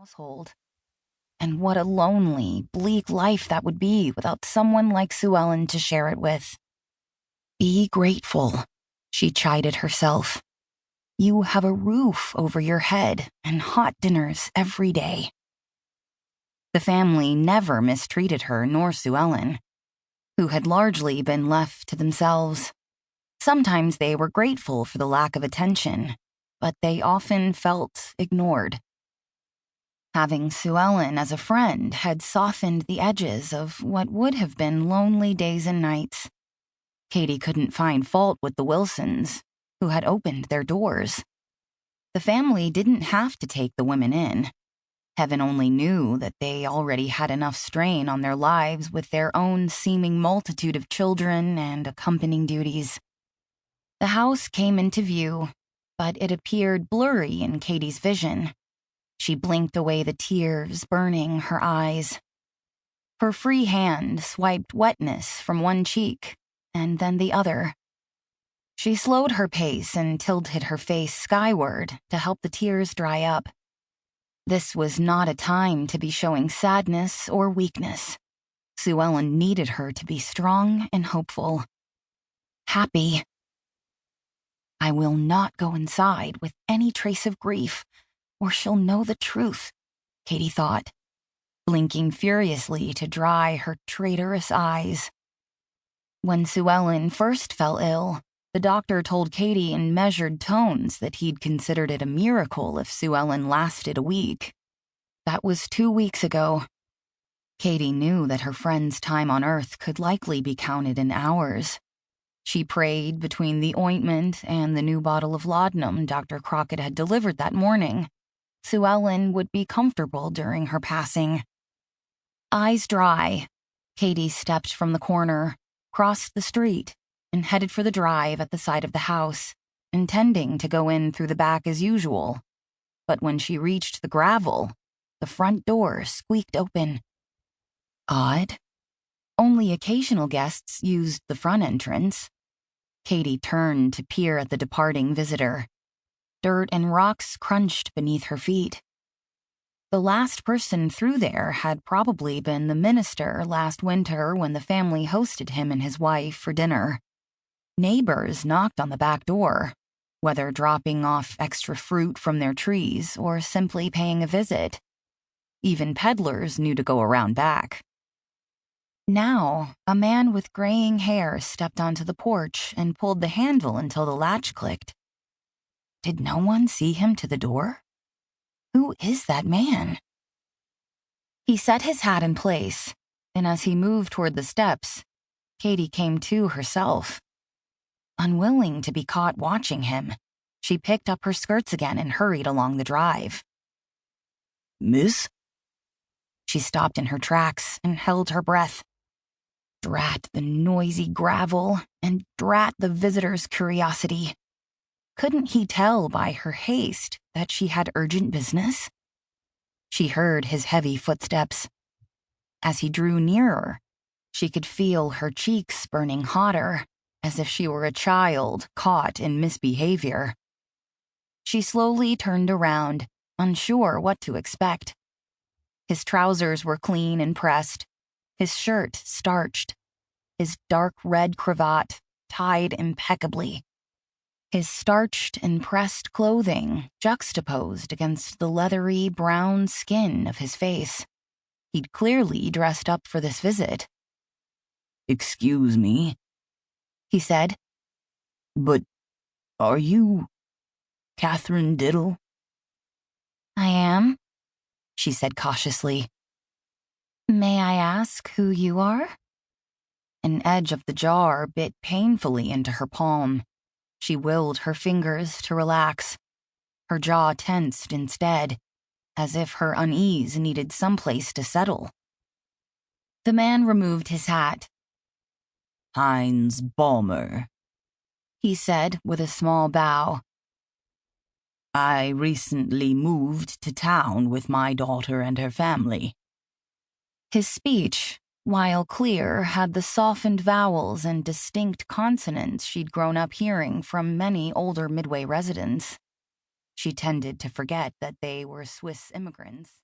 household. And what a lonely, bleak life that would be without someone like Sue Ellen to share it with. Be grateful, she chided herself. You have a roof over your head and hot dinners every day. The family never mistreated her nor Sue Ellen, who had largely been left to themselves. Sometimes they were grateful for the lack of attention, but they often felt ignored. Having Sue Ellen as a friend had softened the edges of what would have been lonely days and nights. Katy couldn't find fault with the Wilsons, who had opened their doors. The family didn't have to take the women in. Heaven only knew that they already had enough strain on their lives with their own seeming multitude of children and accompanying duties. The house came into view, but it appeared blurry in Katy's vision. She blinked away the tears burning her eyes. Her free hand swiped wetness from one cheek and then the other. She slowed her pace and tilted her face skyward to help the tears dry up. This was not a time to be showing sadness or weakness. Sue Ellen needed her to be strong and hopeful. Happy. I will not go inside with any trace of grief, or she'll know the truth, Katy thought, blinking furiously to dry her traitorous eyes. When Sue Ellen first fell ill, the doctor told Katy in measured tones that he'd considered it a miracle if Sue Ellen lasted a week. That was 2 weeks ago. Katy knew that her friend's time on Earth could likely be counted in hours. She prayed between the ointment and the new bottle of laudanum Dr. Crockett had delivered that morning. Sue Ellen would be comfortable during her passing. Eyes dry, Katy stepped from the corner, crossed the street, and headed for the drive at the side of the house, intending to go in through the back as usual. But when she reached the gravel, the front door squeaked open. Odd. Only occasional guests used the front entrance. Katy turned to peer at the departing visitor. Dirt and rocks crunched beneath her feet. The last person through there had probably been the minister last winter when the family hosted him and his wife for dinner. Neighbors knocked on the back door, whether dropping off extra fruit from their trees or simply paying a visit. Even peddlers knew to go around back. Now, a man with graying hair stepped onto the porch and pulled the handle until the latch clicked. Did no one see him to the door? Who is that man? He set his hat in place, and as he moved toward the steps, Katy came to herself. Unwilling to be caught watching him, she picked up her skirts again and hurried along the drive. Miss? She stopped in her tracks and held her breath. Drat the noisy gravel, and drat the visitor's curiosity. Couldn't he tell by her haste that she had urgent business? She heard his heavy footsteps. As he drew nearer, she could feel her cheeks burning hotter, as if she were a child caught in misbehavior. She slowly turned around, unsure what to expect. His trousers were clean and pressed, his shirt starched, his dark red cravat tied impeccably. His starched and pressed clothing juxtaposed against the leathery brown skin of his face. He'd clearly dressed up for this visit. Excuse me, he said. but are you Catherine Diddle? I am, she said cautiously. May I ask who you are? An edge of the jar bit painfully into her palm. She willed her fingers to relax. Her jaw tensed instead, as if her unease needed someplace to settle. The man removed his hat. Heinz Balmer, he said with a small bow. I recently moved to town with my daughter and her family. His speech, while clear, had the softened vowels and distinct consonants she'd grown up hearing from many older Midway residents. She tended to forget that they were Swiss immigrants.